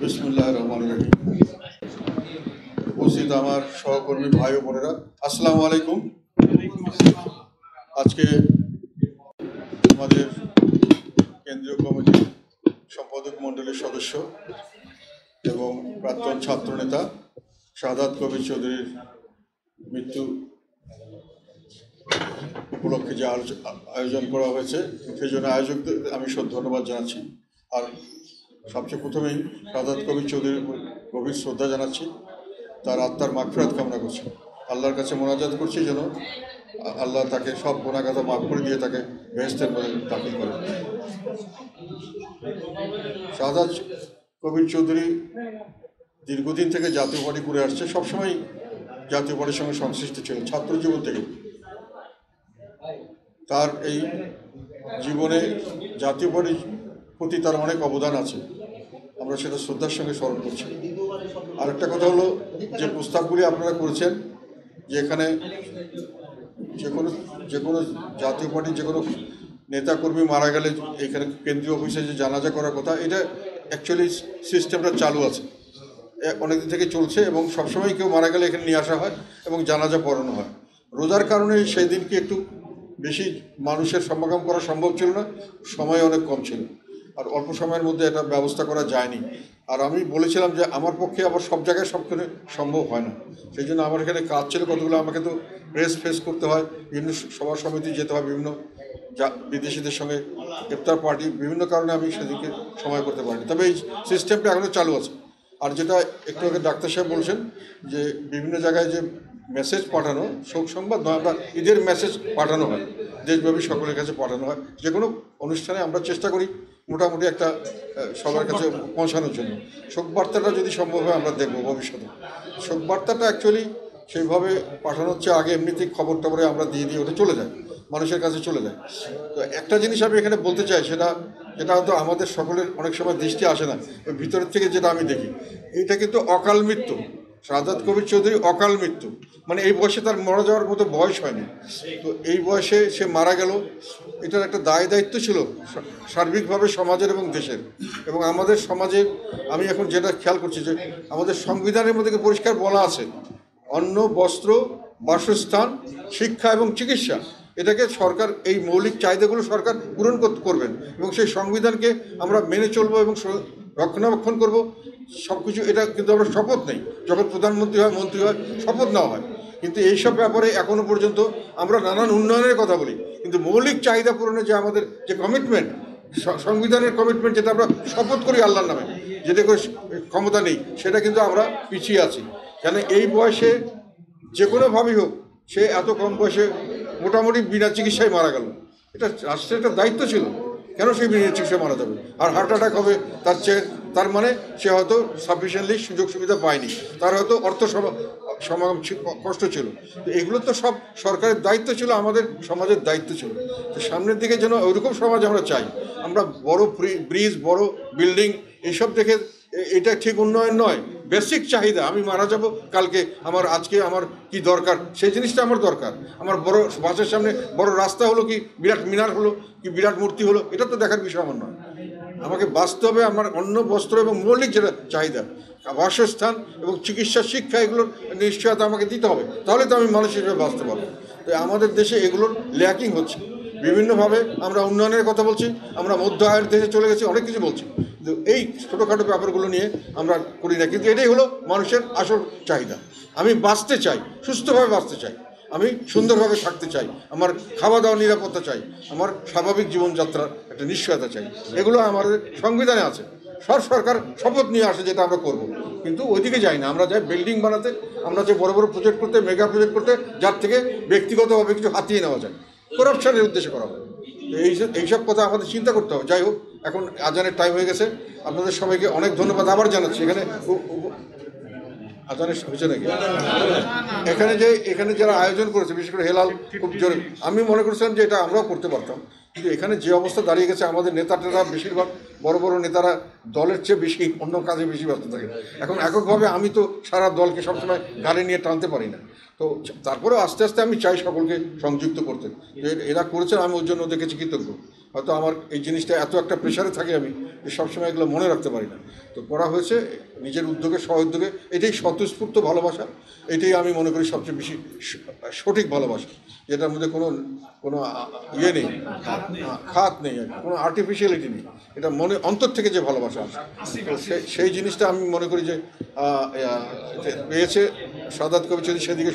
বিসমিল্লাহির রহমানির রহিম। উপস্থিত আমার সহকর্মী ভাই ও বোনেরা, আসসালামু আলাইকুম। আজকে আমাদের কেন্দ্রীয় কমিটির সম্পাদক মণ্ডলীর সদস্য এবং প্রাক্তন ছাত্রনেতা শাহাদাত কবির চৌধুরীর মৃত্যু উপলক্ষে যে আয়োজন করা হয়েছে, সেই জন্য আয়োজকদের আমি ধন্যবাদ জানাচ্ছি। আর সবচেয়ে প্রথমেই শাহাদাত কবির চৌধুরীর গভীর শ্রদ্ধা জানাচ্ছি, তার আত্মার মাগফিরাত কামনা করছি। আল্লাহর কাছে মোনাজাত করছি যেন আল্লাহ তাকে সব গুনাহগাতা মাফ করে দিয়ে তাকে বেহেশতের মধ্যে দাখিল করেন। শাহাদাত কবির চৌধুরী দীর্ঘদিন থেকে জাতীয় পার্টি করে আসছে, সবসময় জাতীয় পার্টির সঙ্গে সংশ্লিষ্ট ছিল ছাত্র জীবন থেকে। তার এই জীবনে জাতীয় পার্টির প্রতি তার অনেক অবদান আছে, আমরা সেটা শ্রদ্ধার সঙ্গে স্মরণ করছি। আরেকটা কথা হলো, যে প্রস্তাবগুলি আপনারা করেছেন যে এখানে যে কোনো জাতীয় পার্টির যে কোনো নেতাকর্মী মারা গেলে এখানে কেন্দ্রীয় অফিসে যে জানাজা করার কথা, এটা অ্যাকচুয়ালি সিস্টেমটা চালু আছে, অনেকদিন থেকে চলছে এবং সবসময় কেউ মারা গেলে এখানে নিয়ে আসা হয় এবং জানাজা পড়ানো হয়। রোজার কারণে সেই দিনকে একটু বেশি মানুষের সমাগম করা সম্ভব ছিল না, সময় অনেক কম ছিল, আর অল্প সময়ের মধ্যে এটা ব্যবস্থা করা যায়নি। আর আমি বলেছিলাম যে আমার পক্ষে আবার সব জায়গায় সবখানে সম্ভব হয় না, সেই জন্য আমার এখানে কাজ ছিল কতগুলো, আমাকে তো প্রেস ফেস করতে হয়, বিভিন্ন সভা সমিতি যেতে হয়, বিভিন্ন বিদেশিদের সঙ্গে ইফতার পার্টি, বিভিন্ন কারণে আমি সেদিকে সময় করতে পারিনি। তবে এই সিস্টেমটা এখনও চালু আছে। আর যেটা একটু আগে ডাক্তার সাহেব বলছেন যে বিভিন্ন জায়গায় যে মেসেজ পাঠানো, শোক সংবাদ নয়, বা ঈদের মেসেজ পাঠানো হয়, দেশব্যাপী সকলের কাছে পাঠানো হয়, যে কোনো অনুষ্ঠানে আমরা চেষ্টা করি মোটামুটি একটা সবার কাছে পৌঁছানোর জন্য। শোক বার্তাটা যদি সম্ভব হয় আমরা দেখব ভবিষ্যতে। শোক বার্তাটা অ্যাকচুয়ালি সেইভাবে পাঠানোর চেয়ে আগে এমনিতেই খবর টবরে আমরা দিয়ে দিই, ওটা চলে যায়, মানুষের কাছে চলে যায়। তো একটা জিনিস আমি এখানে বলতে চাই, যেটা হয়তো আমাদের সকলের অনেক সময় দৃষ্টি আসে না, ওই ভিতরের থেকে যেটা আমি দেখি, এটা কিন্তু অকাল মৃত্যু। শাহাদাত কবির চৌধুরী অকাল মৃত্যু, মানে এই বয়সে তার মারা যাওয়ার মতো বয়স হয়নি, তো এই বয়সে সে মারা গেল। এটার একটা দায়িত্ব ছিল সার্বিকভাবে সমাজের এবং দেশের। এবং আমাদের সমাজে আমি এখন যেটা খেয়াল করছি, যে আমাদের সংবিধানের মধ্যে পরিষ্কার বলা আছে, অন্ন, বস্ত্র, বাসস্থান, শিক্ষা এবং চিকিৎসা, এটাকে সরকার, এই মৌলিক চাহিদাগুলো সরকার পূরণ করবেন এবং সেই সংবিধানকে আমরা মেনে চলবো এবং রক্ষণাবেক্ষণ করব সব কিছু। এটা কিন্তু আমরা শপথ নেই, যখন প্রধানমন্ত্রী হয়, মন্ত্রী হয়, শপথ নেওয়া হয়, কিন্তু এইসব ব্যাপারে এখনও পর্যন্ত আমরা নানান উন্নয়নের কথা বলি, কিন্তু মৌলিক চাহিদা পূরণে যে আমাদের যে কমিটমেন্ট, সংবিধানের কমিটমেন্ট, যেটা আমরা শপথ করি আল্লাহর নামে, যেটা করে ক্ষমতা নেই, সেটা কিন্তু আমরা পিছিয়ে আছি। কেন এই বয়সে যে কোনোভাবেই হোক, সে এত কম বয়সে মোটামুটি বিনা চিকিৎসায় মারা গেল। এটা রাষ্ট্রের একটা দায়িত্ব ছিল, কেন সে বিনা চিকিৎসায় মারা যাবে? আর হার্ট অ্যাটাক হবে, তার মানে সে হয়তো সাফিসিয়েন্টলি সুযোগ সুবিধা পায়নি, তার হয়তো অর্থ সমাগম কষ্ট ছিল। তো এগুলো তো সব সরকারের দায়িত্ব ছিল, আমাদের সমাজের দায়িত্ব ছিল। তো সামনের দিকে যেন ওইরকম সমাজ আমরা চাই। আমরা বড় ব্রিজ, বড় বিল্ডিং এইসব দেখে এটা ঠিক উন্নয়ন নয়। বেসিক চাহিদা, আমি মারা যাব কালকে, আজকে আমার কি দরকার, সেই জিনিসটা আমার দরকার। আমার বড় বাসের সামনে বড় রাস্তা হলো, কি বিরাট মিনার হলো, কি বিরাট মূর্তি হলো, এটা তো দেখার বিষয় আমার নয়। আমাকে বাঁচতে হবে আমার অন্ন, বস্ত্র এবং মৌলিক যেটা চাহিদা, বাসস্থান এবং চিকিৎসা, শিক্ষা, এগুলোর নিশ্চয়তা আমাকে দিতে হবে, তাহলে তো আমি মানুষ হিসেবে বাঁচতে পারবো। তো আমাদের দেশে এগুলোর ল্যাকিং হচ্ছে। বিভিন্নভাবে আমরা উন্নয়নের কথা বলছি, আমরা মধ্য আয়ের দেশে চলে গেছি, অনেক কিছু বলছি, কিন্তু এই ছোটোখাটো ব্যাপারগুলো নিয়ে আমরা করি না। কিন্তু এটাই হলো মানুষের আসল চাহিদা। আমি বাঁচতে চাই, সুস্থভাবে বাঁচতে চাই, আমি সুন্দরভাবে থাকতে চাই, আমার খাওয়া দাওয়া নিরাপত্তা চাই, আমার স্বাভাবিক জীবনযাত্রার একটা নিশ্চয়তা চাই। এগুলো আমাদের সংবিধানে আছে। সরকার শপথ নিয়ে আসে যেটা আমরা করব, কিন্তু ওইদিকে যাই না। আমরা যাই বিল্ডিং বানাতে, আমরা যে বড় বড় প্রজেক্ট করতে, মেগা প্রজেক্ট করতে, যার থেকে ব্যক্তিগতভাবে কিছু হাতিয়ে নেওয়া যায়, করাপশনের উদ্দেশ্যে করা হয়। এইসব কথা আমাদের চিন্তা করতে হবে। যাই হোক, এখন আজানের টাইম হয়ে গেছে। আপনাদের সবাইকে অনেক ধন্যবাদ আবার জানাচ্ছি। এখানে আজানের হয়েছে নাকি? এখানে যারা আয়োজন করেছে, বিশেষ করে হেলাল, খুব জোরে, আমি মনে করছিলাম যে এটা আমরাও করতে পারতাম, কিন্তু এখানে যে অবস্থা দাঁড়িয়ে গেছে, আমাদের নেতারা বেশিরভাগ বড় বড় নেতারা দলের চেয়ে বেশি অন্য কাজে বেশি ব্যস্ত থাকে। এখন এককভাবে আমি তো সারা দলকে সবসময় গাড়ি নিয়ে টানতে পারি না, তো তারপরেও আস্তে আস্তে আমি চাই সকলকে সংযুক্ত করতে। এরা করেছেন, আমি ওর জন্য দেখেছি কৃতজ্ঞ। হয়তো আমার এই জিনিসটা এত একটা প্রেশারে থাকি আমি যে সবসময় এগুলো মনে রাখতে পারি না। তো করা হয়েছে নিজের উদ্যোগে, স্ব-উদ্যোগে। এটাই স্বতঃস্ফূর্ত ভালোবাসা, এটাই আমি মনে করি সবচেয়ে বেশি সঠিক ভালোবাসা, যেটার মধ্যে কোনো কোনো ইয়ে নেই, খাত নেই, কোনো আর্টিফিশিয়ালিটি নেই। এটা মনে অন্তর থেকে যে ভালোবাসা আসে, সেই জিনিসটা আমি মনে করি যে পেয়েছে সাদাত কবি চৌধুরী, সেদিকে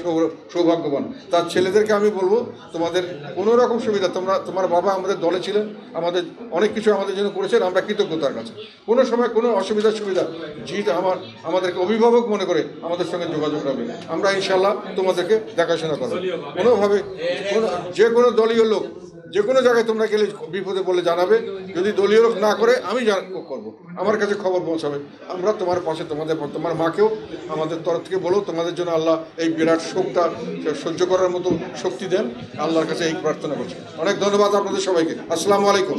সৌভাগ্যবান। তার ছেলেদেরকে আমি বলবো, তোমাদের কোনো রকম সুবিধা, তোমার বাবা আমাদের দলে ছিলেন, আমাদের অনেক কিছু আমাদের জন্য করেছেন, আমরা কৃতজ্ঞতার কাছে। কোনো সময় কোনো সুবিধা জিত আমাদেরকে অভিভাবক মনে করে আমাদের সঙ্গে যোগাযোগ রাখবে। আমরা ইনশাল্লাহ তোমাদেরকে দেখাশোনা করবো। কোনোভাবে যে কোনো দলীয় লোক যে কোনো জায়গায় তোমরা গেলে বিপদে বলে জানাবে, যদি দলীয় লোক না করে আমি করবো, আমার কাছে খবর পৌঁছাবে। আমরা তোমার পাশে, তোমার মাকেও আমাদের তরফ থেকে বলো, তোমাদের জন্য আল্লাহ এই বিরাট শোকটা সহ্য করার মতো শক্তি দেন, আল্লাহর কাছে এই প্রার্থনা করছি। অনেক ধন্যবাদ আপনাদের সবাইকে। আসসালামু আলাইকুম।